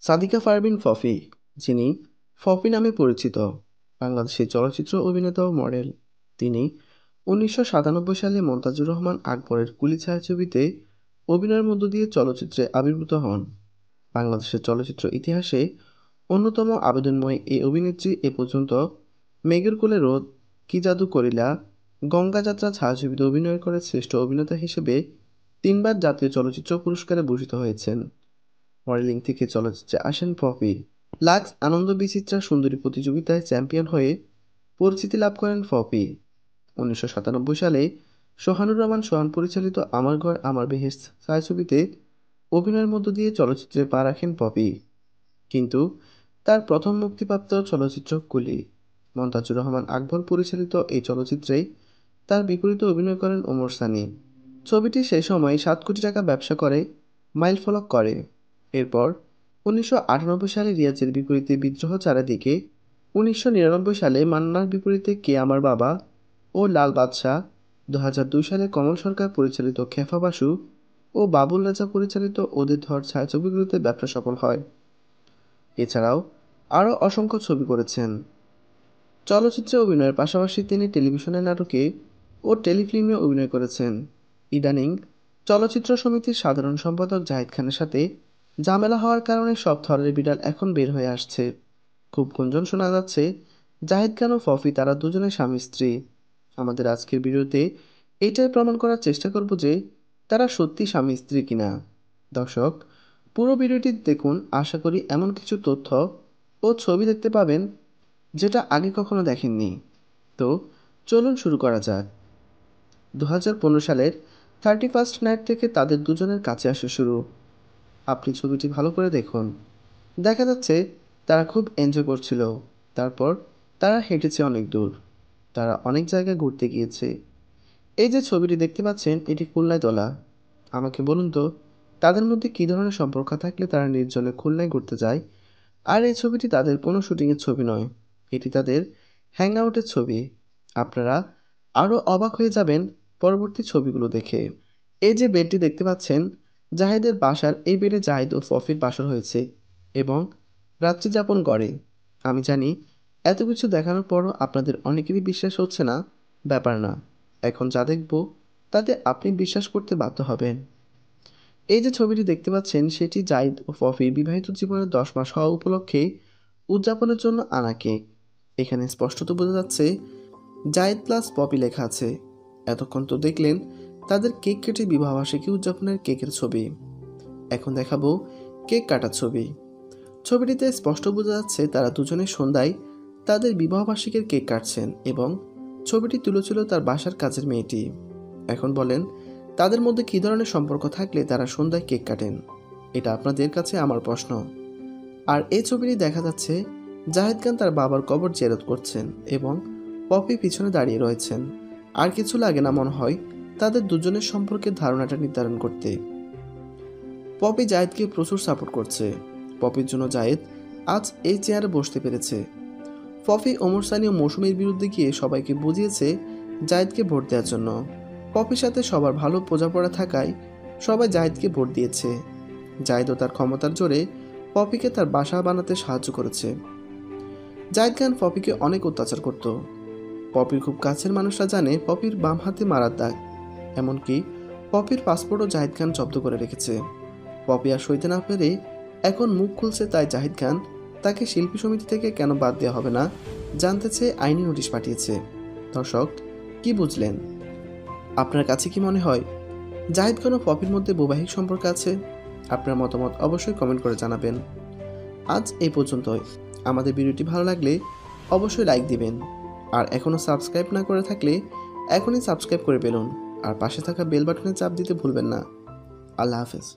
Sadika Parveen poppy, যিনি poppy নামে পরিচিত, বাংলাদেশী চলচ্চিত্র অভিনেতা ও মডেল। তিনি 1997 সালে মনতাজুর রহমান আকবরের কুলি ছায়াছবিতে অভিনয়ের মধ্য দিয়ে চলচ্চিত্রে আবির্ভূত হন। বাংলাদেশের চলচ্চিত্র ইতিহাসে অন্যতম আবেদনময় এই অভিনেত্রী এ পর্যন্ত মেঘের কোলে রোদ, কি জাদু করিলা, গঙ্গা যাত্রা ছায়াছবিতে অভিনয় করে শ্রেষ্ঠ অভিনেতা হিসেবে 3বার জাতীয় চলচ্চিত্র পুরস্কারে ভূষিত হয়েছেন। মডেলিং থেকে চলচ্চিত্রে আসেন পপি। লাক্স আনন্দ বিচিত্রা সুন্দরী প্রতিযোগিতায় চ্যাম্পিয়ন হয়ে পরিচিতি লাভ করেন পপি। 1997 সালে সোহানুর রহমান সোহান পরিচালিত আমার ঘর আমার বেহেশত ছায়াছবিতে অভিনয়ের মধ্য দিয়ে চলচ্চিত্রে পা রাখেন পপি। কিন্তু তার প্রথম মুক্তিপ্রাপ্ত চলচ্চিত্র কুলি। মনতাজুর রহমান আকবর পরিচালিত এই চলচ্চিত্রে তার বিপরীতে অভিনয় করেন ওমর সানি। ছবিটি সেই সময় 7 কোটি টাকা ব্যবসা করে মাইলফলক করে। এরপর 1998 সালে রিয়াজের বিপরীতে বিদ্রোহ চারিদিকে, 1999 সালে মান্নার বিপরীতে কে আমার বাবা ও লাল বাদশাহ, 2002 সালে কমল সরকার পরিচালিত খেফা বাসু ও বাবুল রাজা পরিচালিত ওদের ধর ছায়াছবিগুলোতে ব্যবসা সফল হয়। এছাড়াও আরও অসংখ্য ছবি করেছেন। চলচ্চিত্রে অভিনয়ের পাশাপাশি তিনি টেলিভিশনের নাটকে ও টেলিফিল্মে অভিনয় করেছেন। ইদানিং চলচ্চিত্র সমিতির সাধারণ সম্পাদক জাহিদ খানের সাথে ঝামেলা হওয়ার কারণে সব থরের বিড়াল এখন বের হয়ে আসছে। খুব গুঞ্জন শোনা যাচ্ছে জাহিদ খান ও পপি তারা দুজনে স্বামী স্ত্রী। আমাদের আজকের ভিডিওতে এটাই প্রমাণ করার চেষ্টা করব যে তারা সত্যি স্বামী স্ত্রী কিনা। দর্শক, পুরো ভিডিওটি দেখুন, আশা করি এমন কিছু তথ্য ও ছবি দেখতে পাবেন যেটা আগে কখনো দেখেননি। তো চলুন শুরু করা যাক। 2015 সালের 31st নাইট থেকে তাদের দুজনের কাছে আসা শুরু। আপনি ছবিটি ভালো করে দেখুন। দেখা যাচ্ছে তারা খুব এনজয় করছিল। তারপর তারা হেঁটেছে অনেক দূর, তারা অনেক জায়গায় ঘুরতে গিয়েছে। এই যে ছবিটি দেখতে পাচ্ছেন, এটি খুলনায় তোলা। আমাকে বলুন তো, তাদের মধ্যে কী ধরনের সম্পর্ক থাকলে তারা নির্জনে খুলনায় ঘুরতে যায়। আর এই ছবিটি তাদের কোনো শুটিংয়ের ছবি নয়, এটি তাদের হ্যাং আউটের ছবি। আপনারা আরও অবাক হয়ে যাবেন পরবর্তী ছবিগুলো দেখে। এই যে বেডটি দেখতে পাচ্ছেন, জাহিদের বাসার এই বেডে জাহিদ ও পপির বাসর হয়েছে এবং রাত্রি যাপন করে। আমি জানি এত কিছু দেখানোর পরও আপনাদের অনেকেরই বিশ্বাস হচ্ছে না। ব্যাপার না, এখন যা দেখব তাতে আপনি বিশ্বাস করতে বাধ্য হবেন। এই যে ছবিটি দেখতে পাচ্ছেন, সেটি জাহিদ ও পপির বিবাহিত জীবনের 10 মাস হওয়া উপলক্ষে উদযাপনের জন্য আনা কেক। এখানে স্পষ্টত বোঝা যাচ্ছে জাহিদ প্লাস পপি লেখা আছে। এতক্ষণ তো দেখলেন তাদের কেক কেটে বিবাহবার্ষিকী উদযাপনের কেকের ছবি। এখন দেখাবো কেক কাটার ছবি। ছবিটিতে স্পষ্ট বোঝা যাচ্ছে তারা দুজনে সন্ধ্যায় তাদের বিবাহবার্ষিকীর কেক কাটছেন এবং ছবিটি তুলেছিল তার বাসার কাজের মেয়েটি। এখন বলেন, তাদের মধ্যে কী ধরনের সম্পর্ক থাকলে তারা সন্ধ্যায় কেক কাটেন? এটা আপনাদের কাছে আমার প্রশ্ন। আর এই ছবিটি দেখা যাচ্ছে জাহিদ খান তার বাবার কবর জিয়ারত করছেন এবং পপি পিছনে দাঁড়িয়ে রয়েছেন। আর কিছু লাগে না মনে হয় তাদের দুজনের সম্পর্কের ধারণাটা নির্ধারণ করতে। পপি জাহিদকে প্রচুর সাপোর্ট করছে। পপির জন্য জাহিদ আজ এই চেয়ারে বসতে পেরেছে। পপি ওমর সানি ও মৌসুমীর বিরুদ্ধে গিয়ে সবাইকে বুঝিয়েছে জাহিদকে ভোট দেওয়ার জন্য। পপির সাথে সবার ভালো বোঝাপড়া থাকায় সবাই জাহিদকে ভোট দিয়েছে। জাহিদও তার ক্ষমতার জোরে পপিকে তার বাসা বানাতে সাহায্য করেছে। জাহিদ খান পপিকে অনেক অত্যাচার করত। পপির খুব কাছের মানুষরা জানে পপির বাম হাতে মারার দাগ। এমনকি পপির পাসপোর্টও জাহিদ খান জব্দ করে রেখেছে। পপি আর সইতে না পেরে এখন মুখ খুলছে, তাই জাহিদ খান তাকে শিল্পী সমিতি থেকে কেন বাদ দেওয়া হবে না জানতে চেয়ে আইনি নোটিশ পাঠিয়েছে। দর্শক, কি বুঝলেন? আপনার কাছে কি মনে হয় জাহিদ খান ও পপির মধ্যে বৈবাহিক সম্পর্ক আছে? আপনার মতামত অবশ্যই কমেন্ট করে জানাবেন। আজ এই পর্যন্তই। আমাদের ভিডিওটি ভালো লাগলে অবশ্যই লাইক দিবেন। আর এখনও সাবস্ক্রাইব না করে থাকলে এখনই সাবস্ক্রাইব করে ফেলুন। আর পাশে থাকা বেল বাটনে চাপ দিতে ভুলবেন না। আল্লাহ হাফেজ।